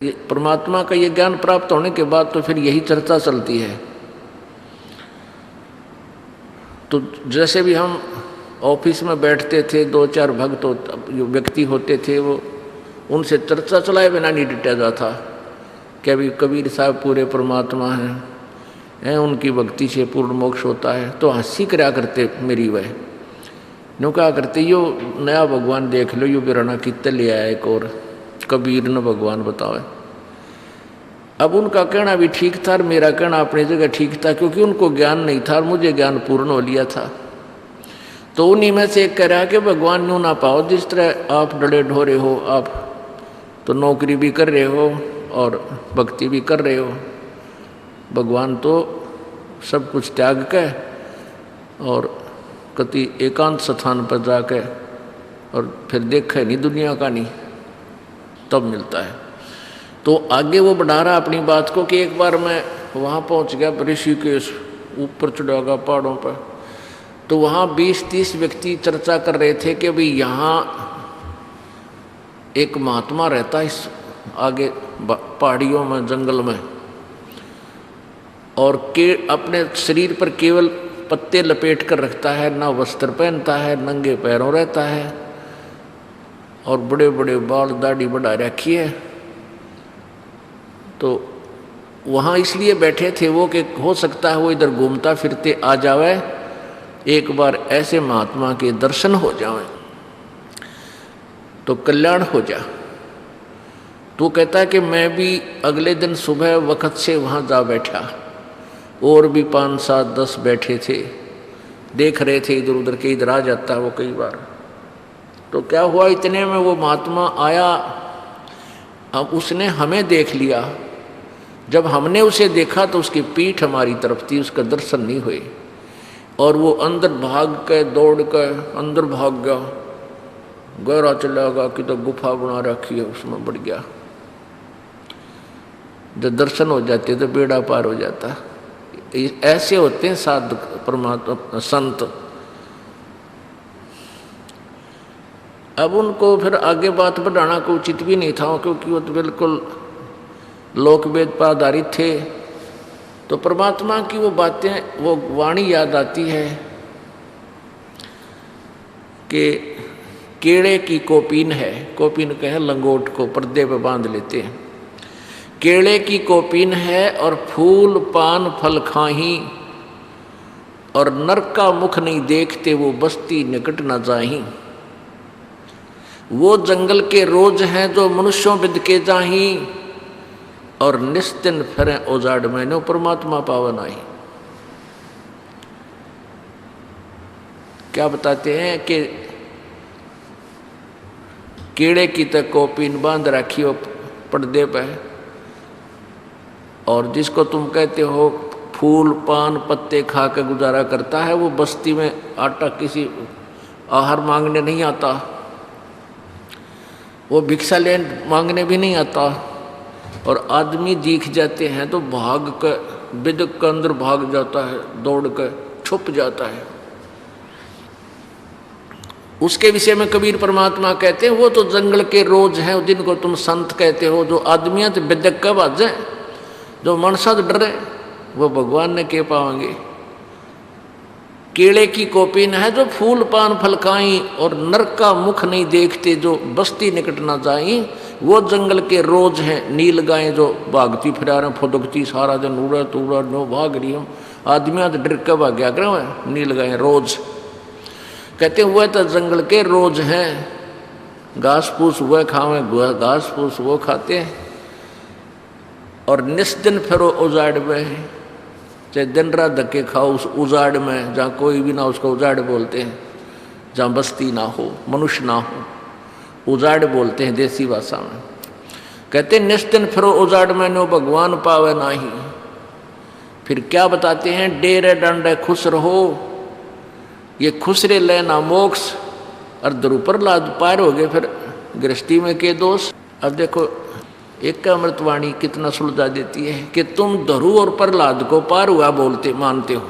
परमात्मा का ये ज्ञान प्राप्त होने के बाद तो फिर यही चर्चा चलती है। तो जैसे भी हम ऑफिस में बैठते थे, दो चार भक्त जो व्यक्ति होते थे वो उनसे चर्चा चलाए बिना नहीं डिटा जाता कि अभी कबीर साहब पूरे परमात्मा हैं, उनकी भक्ति से पूर्ण मोक्ष होता है। तो हंसी करा करते मेरी वह नो कहा करते, यो नया भगवान देख लो, यो बिराना कितने ले आया एक और कबीर न भगवान बताओ। अब उनका कहना भी ठीक था और मेरा कहना अपनी जगह ठीक था, क्योंकि उनको ज्ञान नहीं था और मुझे ज्ञान पूर्ण हो लिया था। तो उन्हीं में से एक कह रहा कि भगवान न्यू ना पाओ, जिस तरह आप डरे ढोरे हो, आप तो नौकरी भी कर रहे हो और भक्ति भी कर रहे हो, भगवान तो सब कुछ त्याग के और कति एकांत स्थान पर जाके और फिर देखा नहीं दुनिया का नहीं, तब मिलता है। तो आगे वो बढ़ा रहा अपनी बात को कि एक बार मैं वहाँ पहुँच गया ऋषिकेश, ऊपर चढ़ा गया पहाड़ों पर। तो वहाँ 20-30 व्यक्ति चर्चा कर रहे थे कि भाई यहाँ एक महात्मा रहता है इस आगे पहाड़ियों में, जंगल में, और के अपने शरीर पर केवल पत्ते लपेट कर रखता है, ना वस्त्र पहनता है, नंगे पैरों रहता है और बड़े बड़े बाल दाढ़ी बढ़ा रखी है। तो वहाँ इसलिए बैठे थे वो कि हो सकता है वो इधर घूमता फिरते आ जावे, एक बार ऐसे महात्मा के दर्शन हो जाए तो कल्याण हो जा। तो कहता है कि मैं भी अगले दिन सुबह वक्त से वहाँ जा बैठा, और भी 5-7-10 बैठे थे, देख रहे थे इधर उधर के, इधर आ जाता है वो कई बार। तो क्या हुआ, इतने में वो महात्मा आया। अब उसने हमें देख लिया, जब हमने उसे देखा तो उसकी पीठ हमारी तरफ थी, उसका दर्शन नहीं हुए, और वो अंदर भाग के दौड़ कर अंदर भाग गया, गहरा चला गया कि तो गुफा बना रखी है उसमें बढ़ गया। जब दर्शन हो जाते तो बेड़ा पार हो जाता। ऐसे होते हैं साधु परमात्मा संत। अब उनको फिर आगे बात बढ़ाना को उचित भी नहीं था, क्योंकि वो तो बिल्कुल लोकवेद पर आधारित थे। तो परमात्मा की वो बातें, वो वाणी याद आती है कि केड़े की कोपीन है, कोपीन कहे लंगोट को पर्दे पे बांध लेते हैं, केड़े की कोपीन है और फूल पान फल खाही, और नरक का मुख नहीं देखते वो बस्ती निकट न जाही। वो जंगल के रोज हैं जो मनुष्यों बिद के जाही, और निस्तिन फिरे उजाड़ में नो परमात्मा पावन आई। क्या बताते हैं कि कीड़े की तक कोपीन बांध रखी हो पर्दे पे, और जिसको तुम कहते हो फूल पान पत्ते खा के गुजारा करता है, वो बस्ती में आटा किसी आहार मांगने नहीं आता, वो भिक्षा लेन मांगने भी नहीं आता, और आदमी दिख जाते हैं तो भाग कर बिदक के अंदर भाग जाता है, दौड़ कर छुप जाता है। उसके विषय में कबीर परमात्मा कहते हैं वो तो जंगल के रोज हैं, जिनको तुम संत कहते हो, जो आदमियां तो बिदक का बाजे, जो मनसा डरे, वो भगवान ने के पाएंगे। केले की कोपीन है जो फूल पान फल खाई, और नरक का मुख नहीं देखते जो बस्ती निकट ना जाई। वो जंगल के रोज हैं नील गायें जो भागती फिरा रहे, फुदकती सारा दिन, उड़ा तूड़ा नो भाग रही हम, आदमियां तो डर के भाग्या करें, नील गायें रोज। कहते हुए तो जंगल के रोज हैं, घास फूस वह खावे, घास फूस वो खाते हैं, और निस्दिन फिरो उजाड़ में, चाहे दिन रात धक्के खाओ उस उजाड़ में, जहाँ कोई भी ना उसको उजाड़ बोलते हैं, जहाँ बस्ती ना हो, मनुष्य ना हो, उजाड़ बोलते हैं देसी भाषा में। कहते निस्दिन फिरो उजाड़ में नो भगवान पावे नाही। फिर क्या बताते हैं, डेरे डंडे खुश रहो, ये खुश रे लेना मोक्ष, और द्रुपर लाद पार हो गए फिर गृहस्थी में के दोष। अब देखो एक का अमृतवाणी कितना सुलझा देती है कि तुम धरु और प्रहलाद को पार हुआ बोलते मानते हो।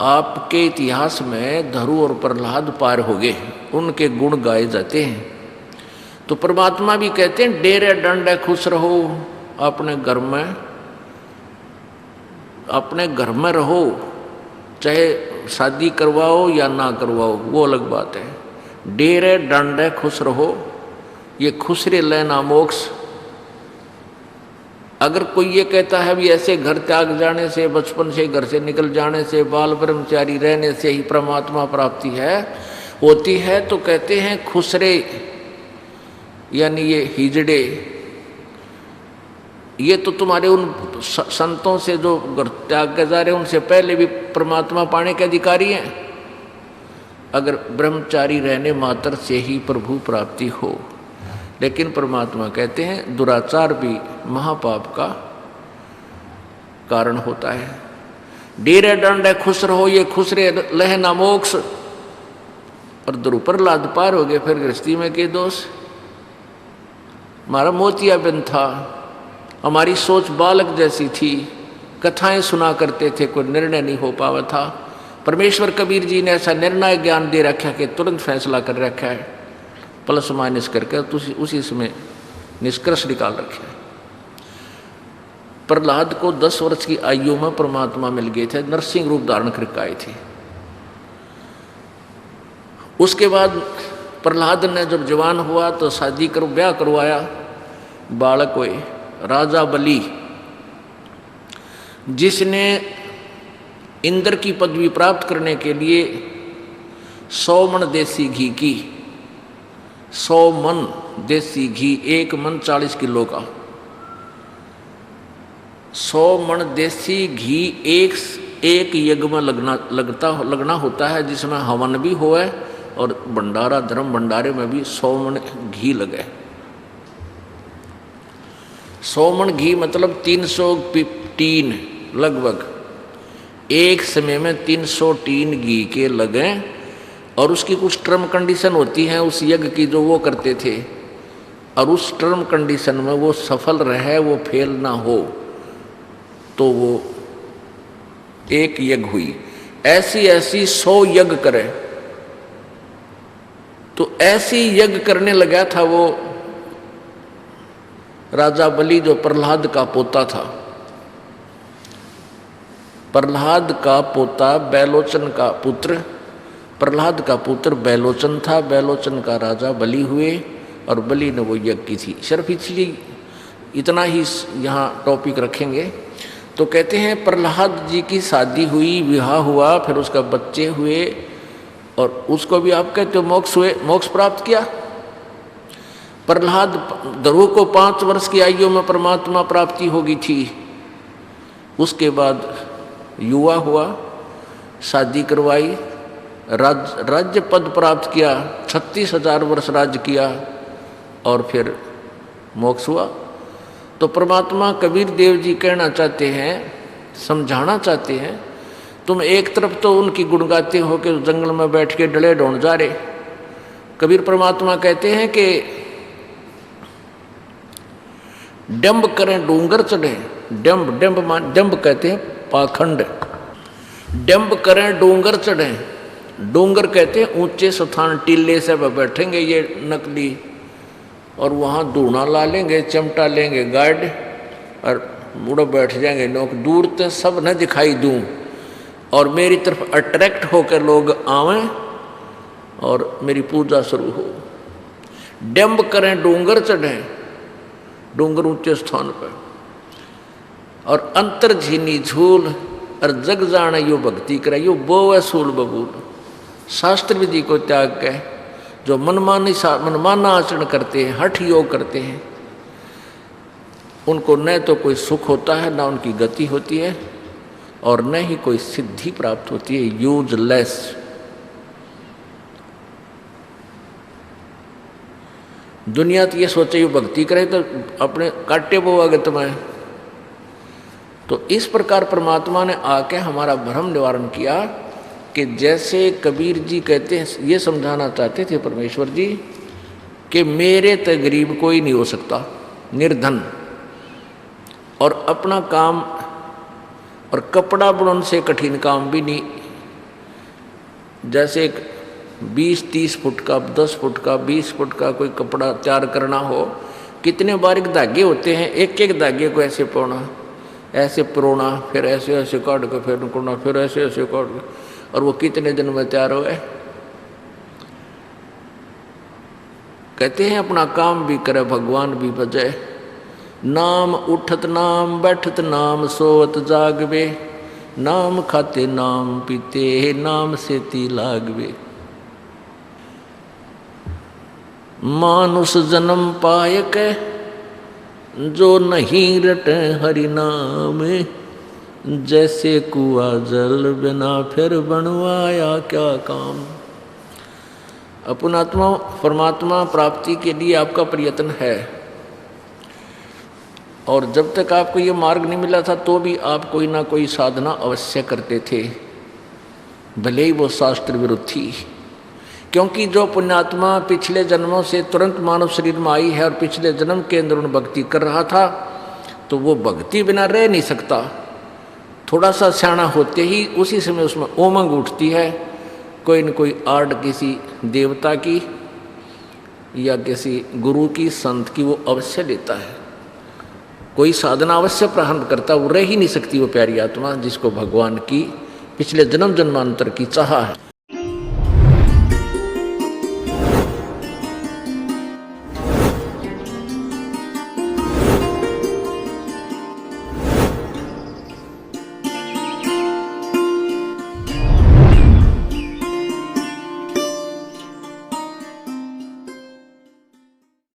आपके इतिहास में धरु और प्रहलाद पार हो गए, उनके गुण गाए जाते हैं। तो परमात्मा भी कहते हैं डेरे डंडे खुश रहो, अपने घर में रहो, चाहे शादी करवाओ या ना करवाओ वो अलग बात है। डेरे डंडे खुश रहो, ये खुश रे लेना मोक्ष। अगर कोई ये कहता है भी ऐसे घर त्याग जाने से, बचपन से घर से निकल जाने से, बाल ब्रह्मचारी रहने से ही परमात्मा प्राप्ति होती है, तो कहते हैं खुसरे यानी ये हिजड़े, ये तो तुम्हारे उन संतों से जो घर त्याग के जा रहे हैं उनसे पहले भी परमात्मा पाने के अधिकारी हैं। अगर ब्रह्मचारी रहने मात्र से ही प्रभु प्राप्ति हो। लेकिन परमात्मा कहते हैं दुराचार भी महापाप का कारण होता है। डेरे डंडे खुश रहो, ये खुश रे लहना मोक्ष। और द्रुपर लाद पार हो गए, फिर गृहस्थी में के दोष। हमारा मोतिया बिन था, हमारी सोच बालक जैसी थी, कथाएं सुना करते थे, कोई निर्णय नहीं हो पावा था। परमेश्वर कबीर जी ने ऐसा निर्णय ज्ञान दे रखा कि तुरंत फैसला कर रखा है, प्लस माइनस करके उसी समय निष्कर्ष निकाल रखे हैं। प्रहलाद को 10 वर्ष की आयु में परमात्मा मिल गए थे, नरसिंह रूप धारण करके आए थे। उसके बाद प्रहलाद ने जब जवान हुआ तो शादी करो, ब्याह करवाया, बालक हुए। राजा बलि जिसने इंद्र की पदवी प्राप्त करने के लिए 100 मन देसी घी की, 100 मन देसी घी, 1 मन 40 किलो का, 100 मन देसी घी एक यज्ञ में लगना होता है, जिसमें हवन भी होए और भंडारा, धर्म भंडारे में भी 100 मन घी लगे। 100 मन घी मतलब 300 टीन लगभग, एक समय में 300 टीन घी के लगे। और उसकी कुछ टर्म कंडीशन होती है उस यज्ञ की जो वो करते थे, और उस टर्म कंडीशन में वो सफल रहे, वो फेल ना हो, तो वो एक यज्ञ हुई। ऐसी 100 यज्ञ करे, तो ऐसी यज्ञ करने लगा था वो राजा बलि, जो प्रहलाद का पोता था। प्रहलाद का पोता बैलोचन का पुत्र, प्रहलाद का पुत्र बैलोचन था, बैलोचन का राजा बलि हुए, और बलि ने वो यज्ञ की थी। सिर्फ इसलिए इतना ही यहाँ टॉपिक रखेंगे। तो कहते हैं प्रहलाद जी की शादी हुई, विवाह हुआ, फिर उसका बच्चे हुए, और उसको भी आप कहते हो मोक्ष हुए, मोक्ष प्राप्त किया। प्रहलाद ध्रुव को 5 वर्ष की आयु में परमात्मा प्राप्ति होगी थी। उसके बाद युवा हुआ, शादी करवाई, राज्य पद प्राप्त किया, 36,000 वर्ष राज्य किया, और फिर मोक्ष हुआ। तो परमात्मा कबीर देव जी कहना चाहते हैं, समझाना चाहते हैं, तुम एक तरफ तो उनकी गुण गाते हो कि जंगल में बैठ के डले ढूंढ जा रहे। कबीर परमात्मा कहते हैं कि डंब करें डूंगर चढ़े, डंब कहते हैं पाखंड, डंब करें डूंगर चढ़े। डूंगर कहते हैं ऊंचे स्थान, टीले से बैठेंगे ये नकली, और वहाँ धूना ला लेंगे, चिमटा लेंगे गार्ड, और मुड़ा बैठ जाएंगे लोग, दूर तक सब न दिखाई दूं, और मेरी तरफ अट्रैक्ट होकर लोग आवें और मेरी पूजा शुरू हो। डंब करें डूंगर चढ़ें, डूंगर ऊंचे स्थान पर, और अंतर झीनी झूल, और जग जाने यो भक्ति करे, यो बोवे सूल बबूल। शास्त्र विधि को त्याग के जो मनमाना आचरण करते हैं, हठ योग करते हैं, उनको न तो कोई सुख होता है, न उनकी गति होती है, और न ही कोई सिद्धि प्राप्त होती है। यूजलेस। दुनिया तो ये सोचे भक्ति करे तो अपने काटे वो अगत में। तो इस प्रकार परमात्मा ने आके हमारा भ्रम निवारण किया कि जैसे कबीर जी कहते हैं, ये समझाना चाहते थे परमेश्वर जी कि मेरे तो गरीब कोई नहीं हो सकता, निर्धन, और अपना काम और कपड़ा बुनने से कठिन काम भी नहीं। जैसे एक 20-30 फुट का, 10 फुट का, 20 फुट का कोई कपड़ा तैयार करना हो, कितने बारीक धागे होते हैं, एक एक धागे को ऐसे पुरोना, फिर ऐसे ऐसे काट के फिर करना, फिर ऐसे ऐसे काट के, और वो कितने दिन में तैयार हो गए। कहते हैं अपना काम भी करे भगवान भी बजाए। नाम उठत नाम बैठत नाम सोवत जागवे, नाम खाते नाम पीते नाम से ती लागवे। मानुष जन्म पायक जो नहीं रटे हरि नाम, जैसे कुआ जल बिना फिर बनवाया क्या काम। अपनात्मा परमात्मा प्राप्ति के लिए आपका प्रयत्न है, और जब तक आपको ये मार्ग नहीं मिला था तो भी आप कोई ना कोई साधना अवश्य करते थे, भले ही वो शास्त्र विरुद्ध थी। क्योंकि जो पुण्यात्मा पिछले जन्मों से तुरंत मानव शरीर में आई है और पिछले जन्म के अंदर भक्ति कर रहा था, तो वो भक्ति बिना रह नहीं सकता। थोड़ा सा सियाना होते ही उसी समय उसमें उमंग उठती है, कोई न कोई आड़ किसी देवता की या किसी गुरु की, संत की वो अवश्य लेता है, कोई साधना अवश्य प्रारंभ करता। वो रह ही नहीं सकती वो प्यारी आत्मा जिसको भगवान की पिछले जन्म जन्मांतर की चाह है।